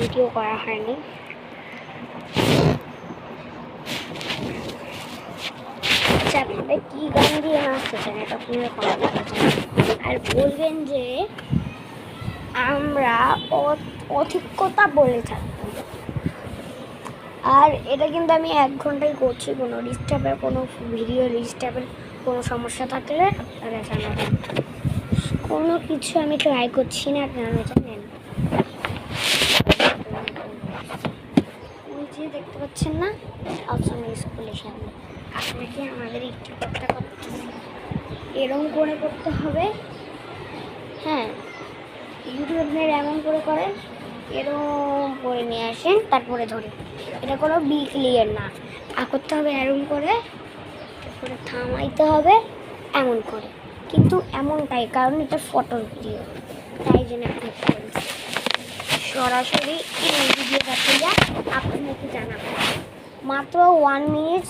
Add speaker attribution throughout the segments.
Speaker 1: Video করা হয়নি। আচ্ছা, আপনাদের কী গান দিয়ে নাচতে চান এটা আপনারা কমেন্ট করছেন, আর বলবেন যে আমরা অধিকতা বলে থাকবো। আর এটা কিন্তু আমি 1 ঘন্টায় করছি, কোনো ডিস্টার্বের কোনো ভিডিও ডিস্টার্বের কোনো সমস্যা থাকলে আপনারা জানাবেন। কোনো কিছু আমি ট্রাই করছি না, আপনারা জানেন। ওই যে দেখতে পাচ্ছেন না আফসানা স্কুলের সামনে, আপনাকে আমাদের একটু করতে এরকম করে করতে হবে। হ্যাঁ, ইউটিউবের এমন করে করেন, এরকম করে নিয়ে আসেন, তারপরে ধরে এটা কোনো বি ক্লিয়ার না করতে হবে, এরকম করে তারপরে থামাইতে হবে এমন করে, কিন্তু এমনটাই, কারণ এটা ফটোর ভিডিও, তাই জন্য আপনি সরাসরি এই ভিডিও দেখে যা আপনাকে জানাবেন। মাত্র 1 মিনিট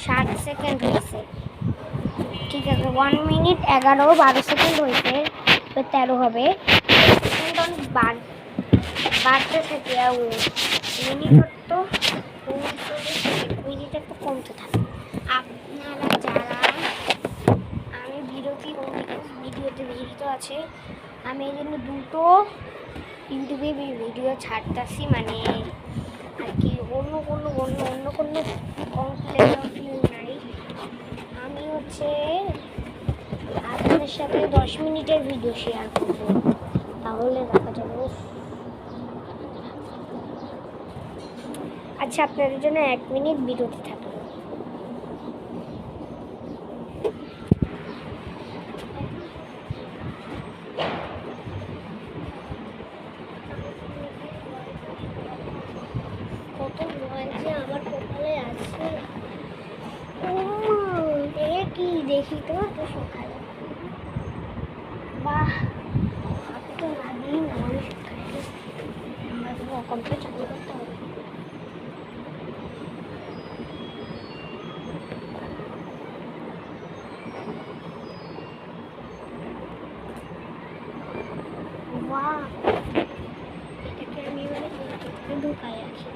Speaker 1: 60 সেকেন্ড হয়েছে, ঠিক আছে, 1 মিনিট 11-12 সেকেন্ড হয়েছে, 13 হবে, সেকেন্ড অনেক বাড়তে থাকে, মিনিট তো মিনিট একটু কমতে থাকে। আপনারা যারা আমি ভিডিওতে বিরত আছে, আমি এই জন্য 2টো ইউটিউবে ভিডিও ছাড়তেছি, মানে আর কি অন্য কোনো কমপ্লেন নাই। আমি হচ্ছে আপনাদের সাথে 10 মিনিটের ভিডিও শেয়ার করবো, তাহলে দেখা যাবে। আচ্ছা, আপনাদের জন্য 1 মিনিট বিরতি থাকবে। কত ভয় যে আমার কপালে আছে, কি দেখি তো সকালে, বাহ, আপনি তো লাগেই না মানুষ সকালে, আমরা তো কম্পিউটার চালু করতে হবে। এটাকে আমি ঢুকাই আছি।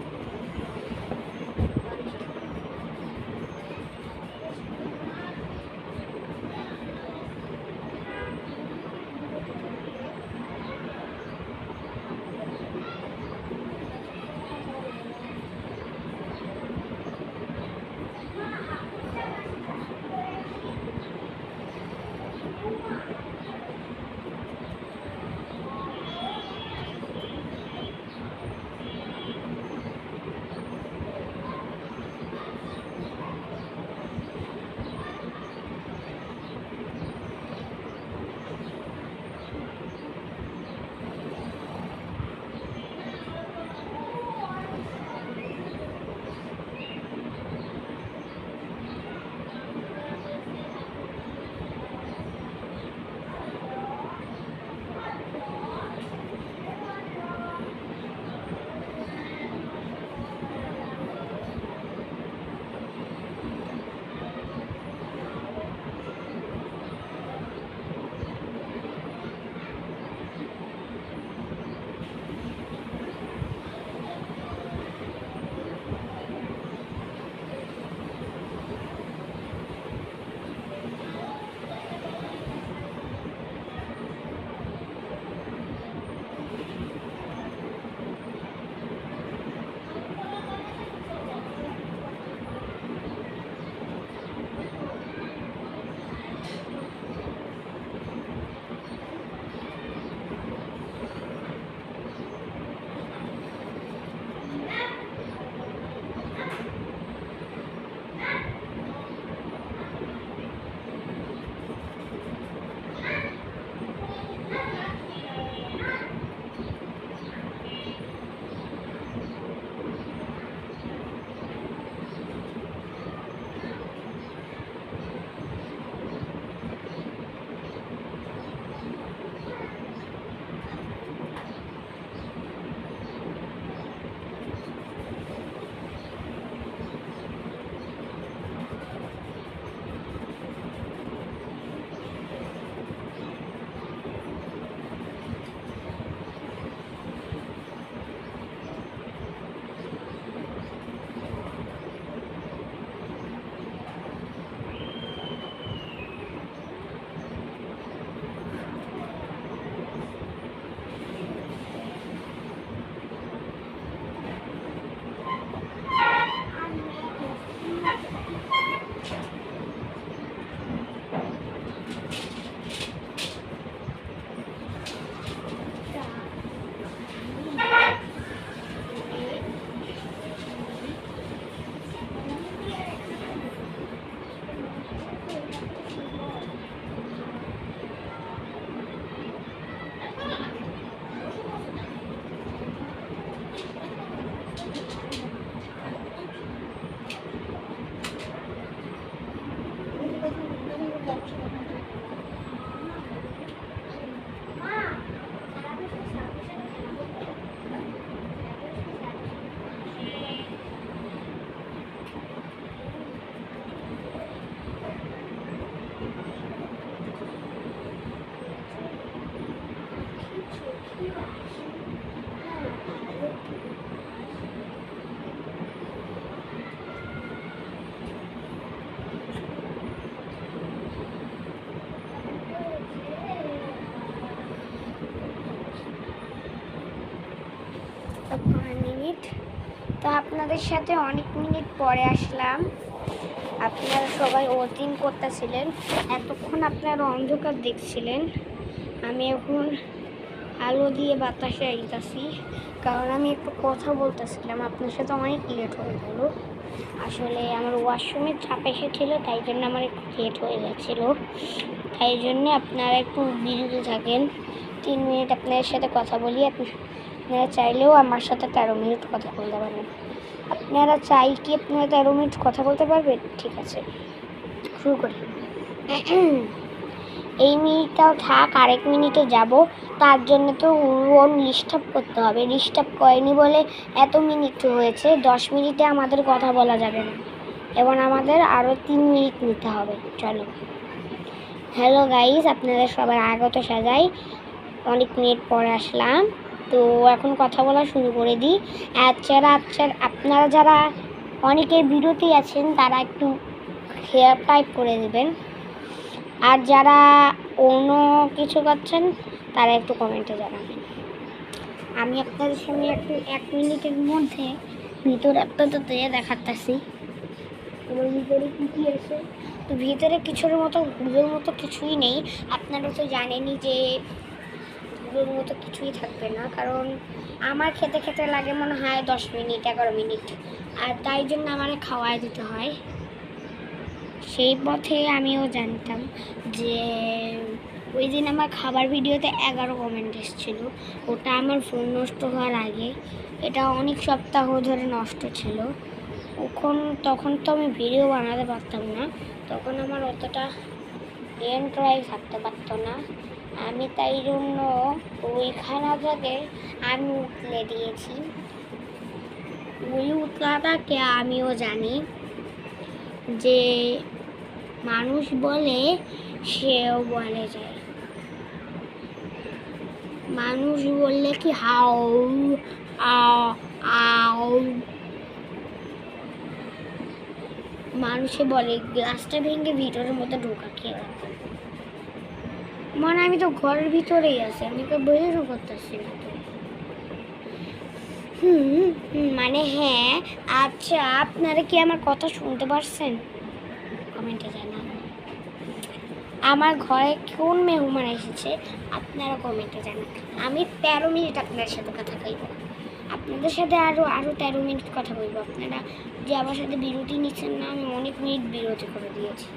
Speaker 1: মিনিট, তো আপনাদের সাথে অনেক মিনিট পরে আসলাম। আপনারা সবাই ওয়াচিং করতেছিলেন, এতক্ষণ আপনারা অন্ধকার দেখছিলেন। আমি এখন আলো দিয়ে বাতাসে আইতাছি, কারণ আমি একটু কথা বলতেছিলাম। আপনার সাথে অনেক লেট হয়ে গেল। আসলে আমার ওয়াশরুমের চাপ এসেছিলো, তাই জন্য আমার একটু লেট হয়ে যাচ্ছিলো। তাই জন্যে আপনারা একটু বিরত থাকেন। 3 মিনিট আপনাদের সাথে কথা বলি। আপনারা চাইলেও আমার সাথে 13 মিনিট কথা বলতে পারবেন। আপনারা চাই কি আপনারা 13 মিনিট কথা বলতে পারবেন? ঠিক আছে, শুরু করি। এই মিনিটটাও থাক, আরেক মিনিটে যাব। তার জন্য তো ওন ডিস্টার্ব করতে হবে। ডিস্টার্ব করেনি বলে এত মিনিট হয়েছে। 10 মিনিটে আমাদের কথা বলা যাবে না, এবং আমাদের আরও 3 মিনিট নিতে হবে। চলো। হ্যালো গাইস, আপনাদের সবার আগত সাজাই। অনেক মিনিট পরে আসলাম, তো এখন কথা বলা শুরু করে দিই। আচ্ছা, আপনারা যারা অনেকের বিরতি আছেন তারা একটু হেয়ার টাইপ করে দেবেন, আর যারা অন্য কিছু করছেন তারা একটু কমেন্টে জানাবেন। আমি আপনাদের সামনে একটু 1 মিনিটের মধ্যে ভিতরে আপনাদের দেখাতেছি। আমার ভিতরে কী আছে। তো ভিতরে কিছুর মতো গুলোর মতো কিছুই নেই। আপনারা তো জানেনই যে গুলোর মতো কিছুই থাকবে না, কারণ আমার খেতে খেতে লাগে মনে হয় 10 মিনিট 11 মিনিট, আর তাই জন্য আমার খাওয়াই দিতে হয়। সেই পথে আমিও জানতাম যে ওই দিন আমার খাবার ভিডিওতে 11 কমেন্ট এসেছিলো। ওটা আমার ফোন নষ্ট হওয়ার আগে, এটা অনেক সপ্তাহ ধরে নষ্ট ছিল। তখন তো আমি ভিডিও বানাতে পারতাম না, তখন আমার অতটা এন্ট্রাই থাকতে পারতো না। আমি তাই জন্য ওইখানা থেকে আমি উতলে দিয়েছি। ওই উতলাটাকে আমিও জানি যে মানুষ বলে সেও বলে যায়। মানুষ বললে কি হাও আও, মানুষে বলে গ্লাসটা ভেঙে ভিতরের মধ্যে ঢোকা খেয়ে রাখবে। মানে আমি তো ঘরের ভিতরেই আছি, আমি তো বেরোনো করতেছি না তো। মানে হ্যাঁ। আচ্ছা, আপনারা কি আমার কথা শুনতে পারছেন? কমেন্টে জানান। আমার ঘরে কোন মেহমান এসেছে আপনারা কমেন্টে জানান। আমি 13 মিনিট আপনাদের সাথে কথা কইব, আপনাদের সাথে আরও 13 মিনিট কথা বলবো। আপনারা যে আমার সাথে বিরতি নিচ্ছেন না, আমি অনেক মিনিট বিরতি করে দিয়েছি।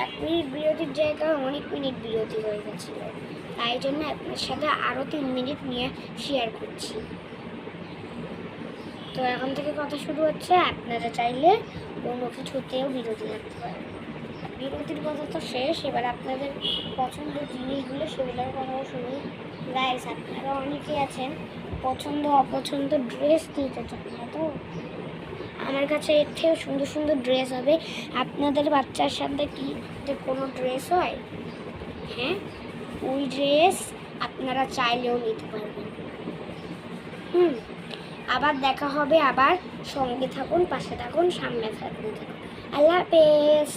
Speaker 1: 1 মিনিট বিরতির জায়গায় অনেক মিনিট বিরতি হয়ে গেছিল, তাই জন্য আপনার সাথে আরও 3 মিনিট নিয়ে শেয়ার করছি। তো এখন থেকে কথা শুরু হচ্ছে। আপনারা চাইলে কোনো কিছুতেও বিরতি রাখতে পারেন। বিরতির কথা তো শেষ, এবার আপনাদের পছন্দের জিনিসগুলো সেগুলোর কথাও শুনি। গাইস, আপনারা অনেকেই আছেন পছন্দ অপছন্দ ড্রেস নিতে চান না, তো আমার কাছে এর থেকে সুন্দর সুন্দর ড্রেস হবে। আপনাদের বাচ্চার সাথে কি কোনো ড্রেস হয়? হ্যাঁ, ওই ড্রেস আপনারা চাইলেও নিতে পারবেন। আবার দেখা হবে। আবার সঙ্গে থাকুন, পাশে থাকুন, সামনে থাকুন। আল্লাহ হাফেজ।